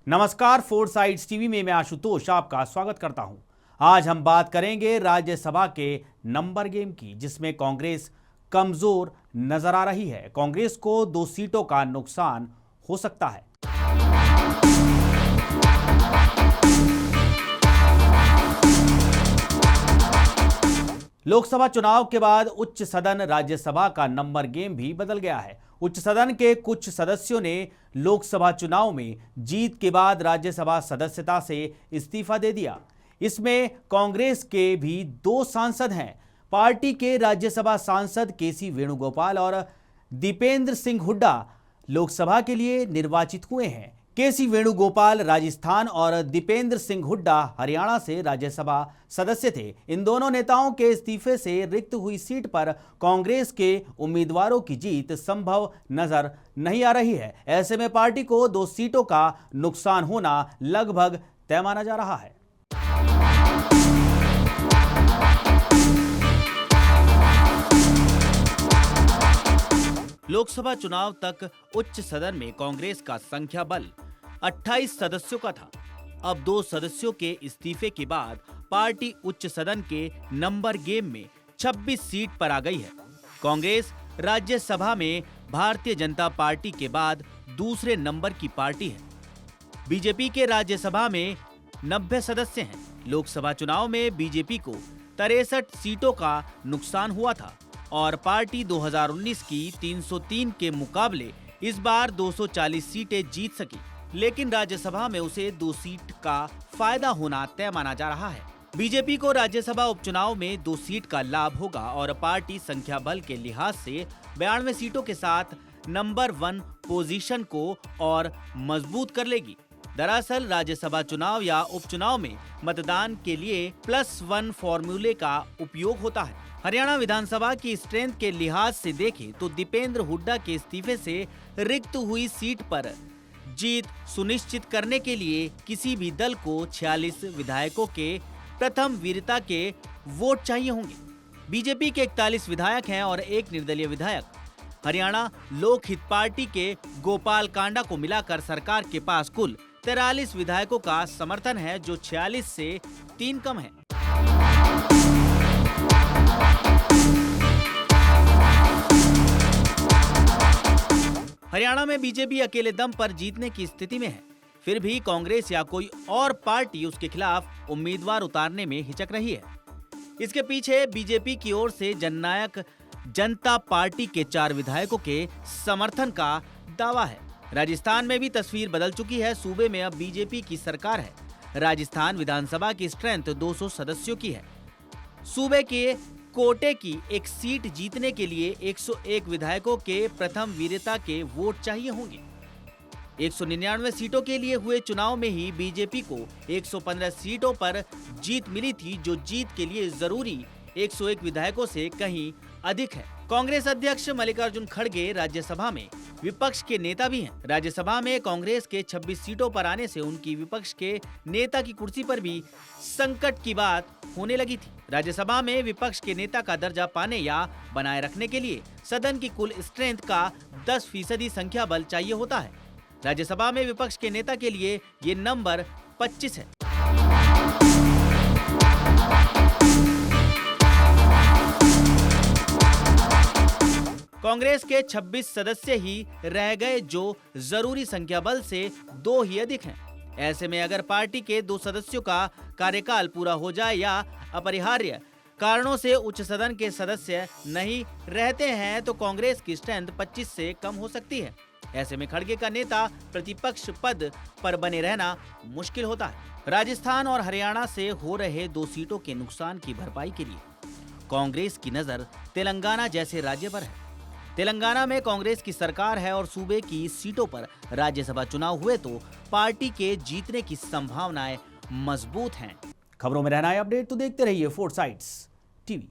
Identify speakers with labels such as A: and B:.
A: नमस्कार, four sides TV में मैं आशुतोष आपका स्वागत करता हूं। आज हम बात करेंगे राज्यसभा के नंबर गेम की, जिसमें कांग्रेस कमजोर नजर आ रही है। कांग्रेस को 2 सीटों का नुकसान हो सकता है। लोकसभा चुनाव के बाद उच्च सदन राज्यसभा का नंबर गेम भी बदल गया है। उच्च सदन के कुछ सदस्यों ने लोकसभा चुनाव में जीत के बाद राज्यसभा सदस्यता से इस्तीफा दे दिया। इसमें कांग्रेस के भी 2 सांसद हैं। पार्टी के राज्यसभा सांसद केसी वेणुगोपाल और दीपेंद्र सिंह हुड्डा लोकसभा के लिए निर्वाचित हुए हैं। केसी वेणुगोपाल राजस्थान और दीपेंद्र सिंह हुड्डा हरियाणा से राज्यसभा सदस्य थे। इन दोनों नेताओं के इस्तीफे से रिक्त हुई सीट पर कांग्रेस के उम्मीदवारों की जीत संभव नजर नहीं आ रही है। ऐसे में पार्टी को 2 सीटों का नुकसान होना लगभग तय माना जा रहा है। लोकसभा चुनाव तक उच्च सदन में कांग्रेस का संख्या बल 28 सदस्यों का था। अब 2 सदस्यों के इस्तीफे के बाद पार्टी उच्च सदन के नंबर गेम में 26 सीट पर आ गई है। कांग्रेस राज्यसभा में भारतीय जनता पार्टी के बाद दूसरे नंबर की पार्टी है। बीजेपी के राज्यसभा में 90 सदस्य हैं। लोकसभा चुनाव में बीजेपी को 63 सीटों का नुकसान हुआ था और पार्टी 2019 की 303 के मुकाबले इस बार 240 सीटें जीत सकी, लेकिन राज्यसभा में उसे 2 सीट का फायदा होना तय माना जा रहा है। बीजेपी को राज्यसभा उपचुनाव में 2 सीट का लाभ होगा और पार्टी संख्या बल के लिहाज से 92 सीटों के साथ नंबर 1 पोजीशन को और मजबूत कर लेगी। दरअसल राज्यसभा चुनाव या उपचुनाव में मतदान के लिए +1 फॉर्मूले का उपयोग होता है। हरियाणा विधानसभा की स्ट्रेंथ के लिहाज से देखें तो दीपेंद्र हुड्डा के इस्तीफे से रिक्त हुई सीट पर जीत सुनिश्चित करने के लिए किसी भी दल को 46 विधायकों के प्रथम वीरता के वोट चाहिए होंगे। बीजेपी के 41 विधायक हैं और 1 निर्दलीय विधायक। हरियाणा लोकहित पार्टी के गोपाल कांडा को मिलाकर सरकार के पास कुल 43 विधायकों का समर्थन है, जो 46 से 3 कम है। हरियाणा में बीजेपी अकेले दम पर जीतने की स्थिति में है। फिर भी कांग्रेस या कोई और पार्टी उसके खिलाफ उम्मीदवार उतारने में हिचक रही है। इसके पीछे बीजेपी की ओर से जननायक जनता पार्टी के 4 विधायकों के समर्थन का दावा है। राजस्थान में भी तस्वीर बदल चुकी है। सूबे में अब बीजेपी की सरकार है। राजस्थान विधानसभा की स्ट्रेंथ 200 सदस्यों की है। सूबे के कोटे की एक सीट जीतने के लिए 101 विधायकों के प्रथम वीरता के वोट चाहिए होंगे। 199 सीटों के लिए हुए चुनाव में ही बीजेपी को 115 सीटों पर जीत मिली थी, जो जीत के लिए जरूरी 101 विधायकों से कहीं अधिक है। कांग्रेस अध्यक्ष मल्लिकार्जुन खड़गे राज्यसभा में विपक्ष के नेता भी हैं। राज्यसभा में कांग्रेस के 26 सीटों पर आने से उनकी विपक्ष के नेता की कुर्सी पर भी संकट की बात होने लगी थी। राज्यसभा में विपक्ष के नेता का दर्जा पाने या बनाए रखने के लिए सदन की कुल स्ट्रेंथ का 10% संख्या बल चाहिए होता है। राज्यसभा में विपक्ष के नेता के लिए ये नंबर 25 है। कांग्रेस के 26 सदस्य ही रह गए, जो जरूरी संख्या बल से 2 ही अधिक हैं। ऐसे में अगर पार्टी के 2 सदस्यों का कार्यकाल पूरा हो जाए या अपरिहार्य कारणों से उच्च सदन के सदस्य नहीं रहते हैं तो कांग्रेस की स्ट्रेंथ 25 से कम हो सकती है। ऐसे में खड़गे का नेता प्रतिपक्ष पद पर बने रहना मुश्किल होता है। राजस्थान और हरियाणा से हो रहे 2 सीटों के नुकसान की भरपाई के लिए कांग्रेस की नजर तेलंगाना जैसे राज्य पर है। तेलंगाना में कांग्रेस की सरकार है और सूबे की सीटों पर राज्यसभा चुनाव हुए तो पार्टी के जीतने की संभावनाएं मजबूत हैं। खबरों में रहना है अपडेट तो देखते रहिए फोर साइड्स टीवी।